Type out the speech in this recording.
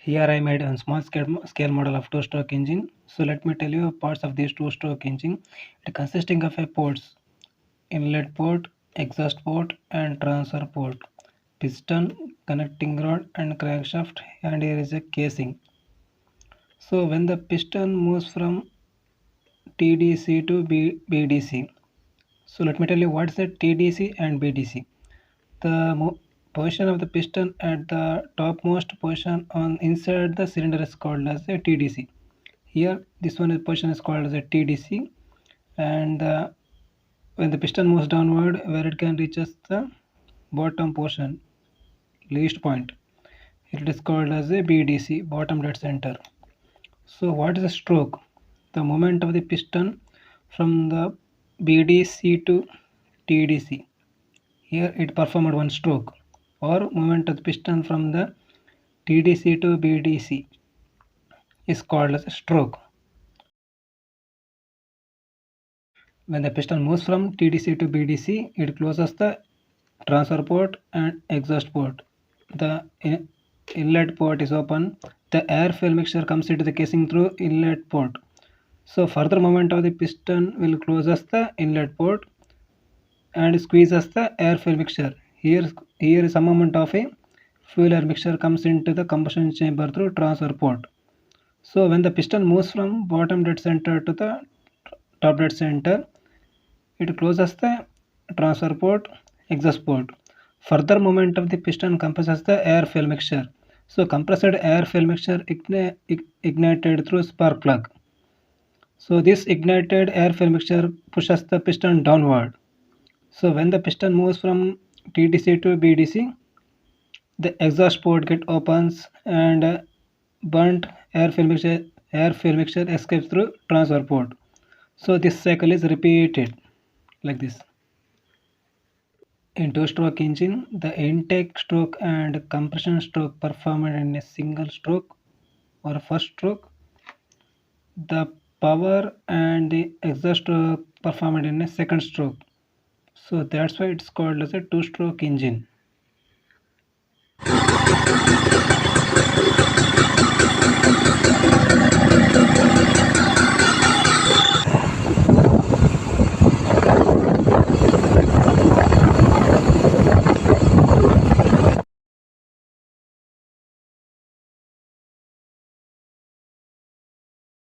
Here I made a small scale model of two-stroke engine. So let me tell you parts of this two-stroke engine. It consisting of a ports, inlet port, exhaust port and transfer port, piston, connecting rod and crankshaft, and here is a casing. So when the piston moves from TDC to BDC. So let me tell you what's the TDC and BDC. The position of the piston at the topmost position on inside the cylinder is called as a TDC. Here this position is called as a TDC, and when the piston moves downward where it can reaches the bottom portion, least point, it is called as a BDC, bottom dead center. So what is a stroke? The movement of the piston from the BDC to TDC. Here it performed one stroke, or movement of the piston from the TDC to BDC is called as a stroke. When the piston moves from TDC to BDC, it closes the transfer port and exhaust port. The inlet port is open. The air fuel mixture comes into the casing through inlet port. So further movement of the piston will closes the inlet port and squeezes the air fuel mixture. Here some amount of a fuel air mixture comes into the combustion chamber through transfer port. So when the piston moves from bottom dead center to the top dead center, it closes the transfer port, exhaust port. Further movement of the piston compresses the air fuel mixture. So compressed air fuel mixture ignited through spark plug. So this ignited air fuel mixture pushes the piston downward. So when the piston moves from TDC to BDC, the exhaust port get opens and burnt air fuel mixture escapes through transfer port. So this cycle is repeated like this. In two-stroke engine, the intake stroke and compression stroke performed in a single stroke or first stroke. The power and the exhaust stroke performed in a second stroke. So that's why it's called as a two-stroke engine.